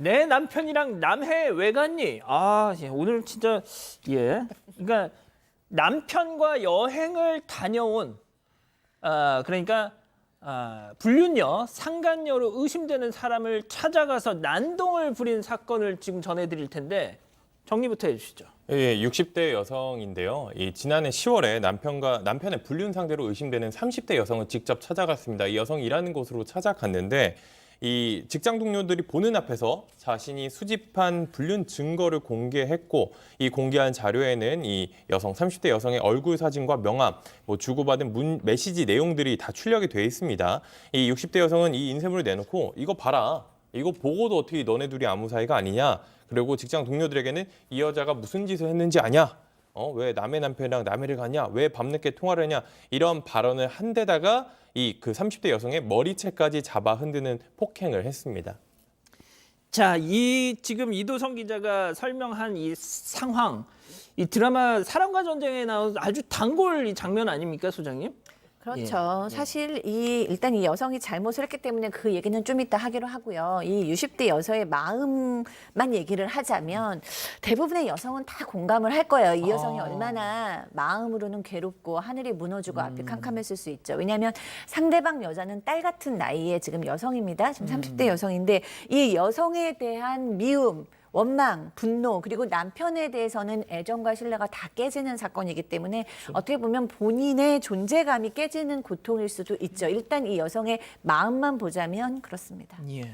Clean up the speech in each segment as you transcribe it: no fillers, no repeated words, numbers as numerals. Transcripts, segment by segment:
내 남편이랑 남해 왜 갔니? 아, 오늘 진짜 예. 그러니까 남편과 여행을 다녀온 그러니까 불륜녀, 상간녀로 의심되는 사람을 찾아가서 난동을 부린 사건을 지금 전해드릴 텐데 정리부터 해주시죠. 예, 60대 여성인데요. 지난해 10월에 남편의 불륜 상대로 의심되는 30대 여성을 직접 찾아갔습니다. 이 여성이 일하는 곳으로 찾아갔는데 이 직장 동료들이 보는 앞에서 자신이 수집한 불륜 증거를 공개했고 이 공개한 자료에는 이 30대 여성의 얼굴 사진과 명함, 주고받은 메시지 내용들이 다 출력이 돼 있습니다. 이 60대 여성은 이 인쇄물을 내놓고 이거 봐라. 이거 보고도 어떻게 너네 둘이 아무 사이가 아니냐. 그리고 직장 동료들에게는 이 여자가 무슨 짓을 했는지 아냐? 왜 남의 남편이랑 남해를 가냐? 왜 밤늦게 통화를 하냐? 이런 발언을 한 데다가 그 30대 여성의 머리채까지 잡아 흔드는 폭행을 했습니다. 자, 지금 이도성 기자가 설명한 이 상황, 이 드라마 사랑과 전쟁에 나온 아주 단골 이 장면 아닙니까, 소장님? 그렇죠. 예. 사실 일단 이 여성이 잘못을 했기 때문에 그 얘기는 좀 이따 하기로 하고요. 이 60대 여성의 마음만 얘기를 하자면 대부분의 여성은 다 공감을 할 거예요. 이 여성이 얼마나 마음으로는 괴롭고 하늘이 무너지고 앞이 캄캄했을 수 있죠. 왜냐하면 상대방 여자는 딸 같은 나이의 지금 여성입니다. 지금 30대 여성인데 이 여성에 대한 미움, 원망, 분노, 그리고 남편에 대해서는 애정과 신뢰가 다 깨지는 사건이기 때문에 어떻게 보면 본인의 존재감이 깨지는 고통일 수도 있죠. 일단 이 여성의 마음만 보자면 그렇습니다. 예.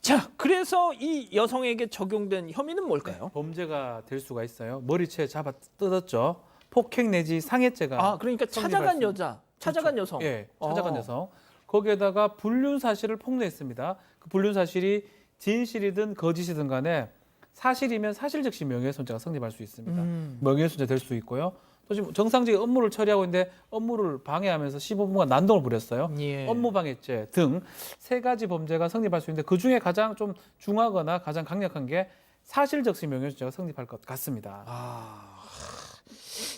자, 그래서 이 여성에게 적용된 혐의는 뭘까요? 범죄가 될 수가 있어요. 머리채 잡아 뜯었죠. 폭행 내지 상해죄가. 그러니까 성립할 찾아간 수 여자, 찾아간 그렇죠. 여성. 예, 찾아간 여성. 거기에다가 불륜 사실을 폭로했습니다. 그 불륜 사실이 진실이든 거짓이든 간에 사실이면 사실즉시 명예훼손죄가 성립할 수 있습니다. 명예훼손죄 될 수 있고요. 또 지금 정상적인 업무를 처리하고 있는데 업무를 방해하면서 15분간 난동을 부렸어요. 예. 업무방해죄 등 3가지 범죄가 성립할 수 있는데 그중에 가장 좀 중하거나 가장 강력한 게 사실즉시 명예훼손죄가 성립할 것 같습니다.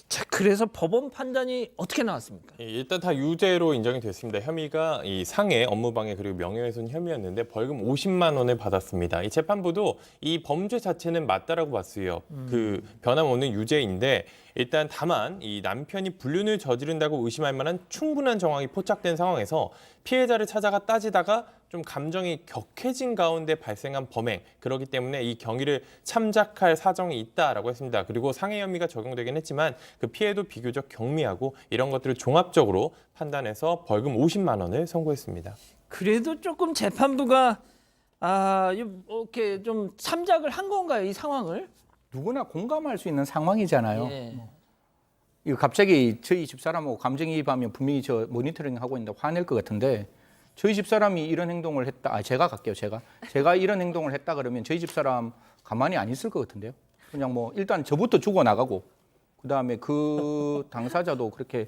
자, 그래서 법원 판단이 어떻게 나왔습니까? 일단 다 유죄로 인정이 됐습니다. 혐의가 이 상해, 업무방해 그리고 명예훼손 혐의였는데 벌금 50만 원을 받았습니다. 이 재판부도 이 범죄 자체는 맞다라고 봤어요. 그 변함없는 유죄인데 일단 다만 이 남편이 불륜을 저지른다고 의심할 만한 충분한 정황이 포착된 상황에서 피해자를 찾아가 따지다가 좀 감정이 격해진 가운데 발생한 범행, 그렇기 때문에 이 경위를 참작할 사정이 있다라고 했습니다. 그리고 상해 혐의가 적용되긴 했지만 그 피해도 비교적 경미하고 이런 것들을 종합적으로 판단해서 벌금 50만 원을 선고했습니다. 그래도 조금 재판부가 이렇게 좀 참작을 한 건가요, 이 상황을? 누구나 공감할 수 있는 상황이잖아요. 예. 이거 갑자기 저희 집사람하고 감정이입하면 분명히 저 모니터링 하고 있는데 화낼 것 같은데 저희 집사람이 이런 행동을 했다. 제가 갈게요. 제가 이런 행동을 했다 그러면 저희 집사람 가만히 안 있을 것 같은데요. 그냥 일단 저부터 죽어 나가고 그다음에 그 당사자도 그렇게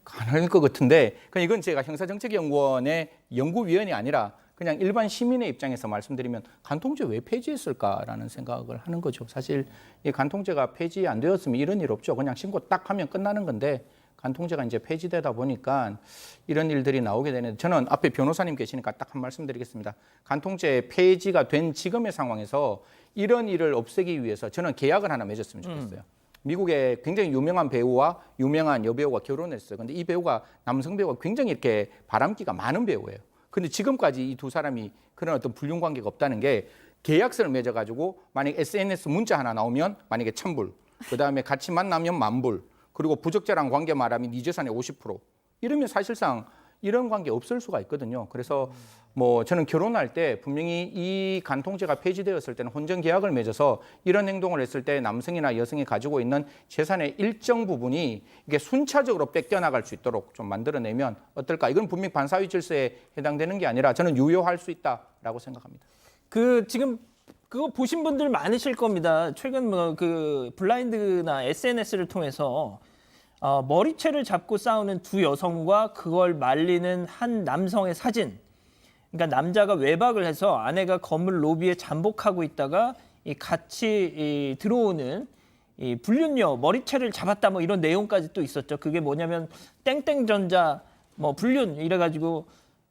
가능할 것 같은데 그냥 이건 제가 형사정책연구원의 연구위원이 아니라 그냥 일반 시민의 입장에서 말씀드리면 간통죄 왜 폐지했을까라는 생각을 하는 거죠. 사실 이 간통죄가 폐지 안 되었으면 이런 일 없죠. 그냥 신고 딱 하면 끝나는 건데 간통죄가 이제 폐지되다 보니까 이런 일들이 나오게 되는데 저는 앞에 변호사님 계시니까 딱 한 말씀 드리겠습니다. 간통죄 폐지가 된 지금의 상황에서 이런 일을 없애기 위해서 저는 계약을 하나 맺었으면 좋겠어요. 미국의 굉장히 유명한 배우와 유명한 여배우가 결혼했어요. 근데 이 배우가 남성 배우가 굉장히 이렇게 바람기가 많은 배우예요. 근데 지금까지 이 두 사람이 그런 어떤 불륜 관계가 없다는 게 계약서를 맺어가지고 만약 SNS 문자 하나 나오면 만약에 1,000불, 그다음에 같이 만나면 10,000불, 그리고 부적절한 관계 말하면 네 재산의 50%. 이러면 사실상 이런 관계 없을 수가 있거든요. 그래서 저는 결혼할 때 분명히 이 간통죄가 폐지되었을 때는 혼전 계약을 맺어서 이런 행동을 했을 때 남성이나 여성이 가지고 있는 재산의 일정 부분이 이게 순차적으로 뺏겨나갈 수 있도록 좀 만들어내면 어떨까? 이건 분명히 반사회 질서에 해당되는 게 아니라 저는 유효할 수 있다라고 생각합니다. 지금 그거 보신 분들 많으실 겁니다. 최근 그 블라인드나 SNS를 통해서 머리채를 잡고 싸우는 두 여성과 그걸 말리는 한 남성의 사진. 그러니까 남자가 외박을 해서 아내가 건물 로비에 잠복하고 있다가 같이 들어오는 이 불륜녀 머리채를 잡았다 이런 내용까지 또 있었죠. 그게 뭐냐면 땡땡전자 불륜 이래가지고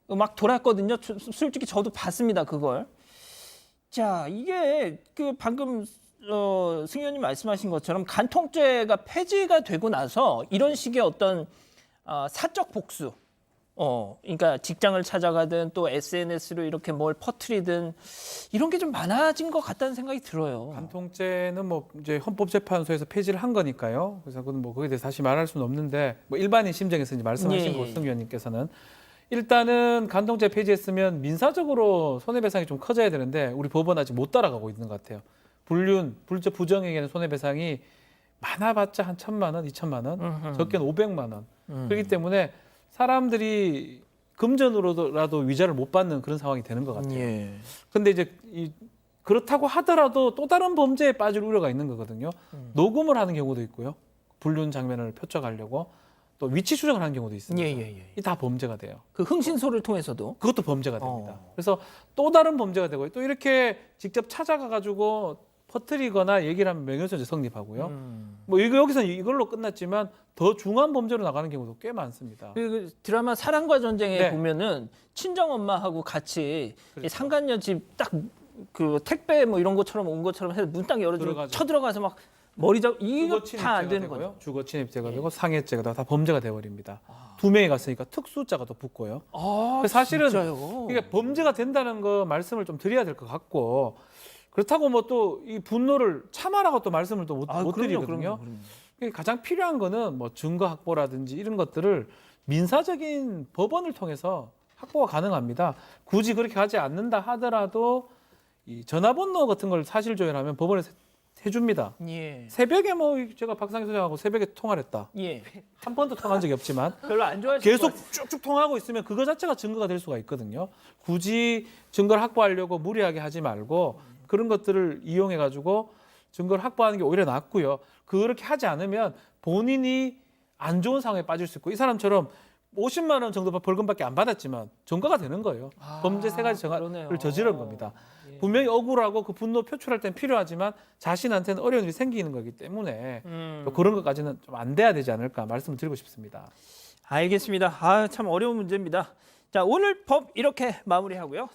막 돌았거든요. 솔직히 저도 봤습니다, 그걸. 자, 이게 그 방금 승 의원님 말씀하신 것처럼 간통죄가 폐지가 되고 나서 이런 식의 어떤 사적 복수, 그러니까 직장을 찾아가든 또 SNS로 이렇게 뭘 퍼뜨리든 이런 게 좀 많아진 것 같다는 생각이 들어요. 간통죄는 뭐 이제 헌법재판소에서 폐지를 한 거니까요. 그래서 그건 뭐 거기에 대해서 다시 말할 수는 없는데 뭐 일반인 심정에서 이제 말씀하신 예, 거 예. 승 의원님께서는 일단은 간통죄 폐지했으면 민사적으로 손해배상이 좀 커져야 되는데 우리 법원 아직 못 따라가고 있는 것 같아요. 불륜, 부정행위에는 손해배상이 많아봤자 한 1,000만 원, 2,000만 원, 적게는 500만 원. 그렇기 때문에 사람들이 금전으로라도 위자를 못 받는 그런 상황이 되는 것 같아요. 예. 근데 이제 그렇다고 하더라도 또 다른 범죄에 빠질 우려가 있는 거거든요. 녹음을 하는 경우도 있고요. 불륜 장면을 표적하려고 또 위치 추적을 하는 경우도 있습니다. 예. 이 다 범죄가 돼요. 그 흥신소를 통해서도 그것도 범죄가 됩니다. 그래서 또 다른 범죄가 되고요. 또 이렇게 직접 찾아가 가지고 퍼뜨리거나 얘기를 하면 명예훼손죄 성립하고요. 뭐 여기서 이걸로 끝났지만 더 중한 범죄로 나가는 경우도 꽤 많습니다. 그 드라마 사랑과 전쟁에 네. 보면은 친정 엄마하고 같이 그렇죠. 상간녀 집 딱 그 택배 뭐 이런 것처럼 온 것처럼 해서 문 딱 열어주고 들어가죠. 쳐들어가서 막 머리 잡 이거 주거 다 안 침입죄가 되는 되고요. 거예요. 주거 침입죄가 되고 상해죄가 다 범죄가 돼버립니다. 2명이 갔으니까 특수자가 더 붙고요. 사실은 진짜요? 이게 범죄가 된다는 거 말씀을 좀 드려야 될 것 같고 그렇다고 뭐 또 이 분노를 참아라고 또 말씀을 또 못 드리거든요. 이게 가장 필요한 거는 뭐 증거 확보라든지 이런 것들을 민사적인 법원을 통해서 확보가 가능합니다. 굳이 그렇게 하지 않는다 하더라도 이 전화번호 같은 걸 사실 조회하면 법원에서 해줍니다. 예. 새벽에 뭐 제가 박상희 소장하고 새벽에 통화를 했다. 예. 한 번도 통화한 적이 없지만 별로 안 좋아하시는 계속 것 같아요. 쭉쭉 통화하고 있으면 그거 자체가 증거가 될 수가 있거든요. 굳이 증거를 확보하려고 무리하게 하지 말고 그런 것들을 이용해 가지고 증거를 확보하는 게 오히려 낫고요. 그렇게 하지 않으면 본인이 안 좋은 상황에 빠질 수 있고 이 사람처럼 50만 원 정도 벌금밖에 안 받았지만 전과가 되는 거예요. 범죄 3가지 그러네요. 정화를 저지른 겁니다. 분명히 억울하고 그 분노 표출할 땐 필요하지만 자신한테는 어려운 일이 생기는 거기 때문에 또 그런 것까지는 좀 안 돼야 되지 않을까 말씀을 드리고 싶습니다. 알겠습니다. 참 어려운 문제입니다. 자, 오늘 법 이렇게 마무리하고요.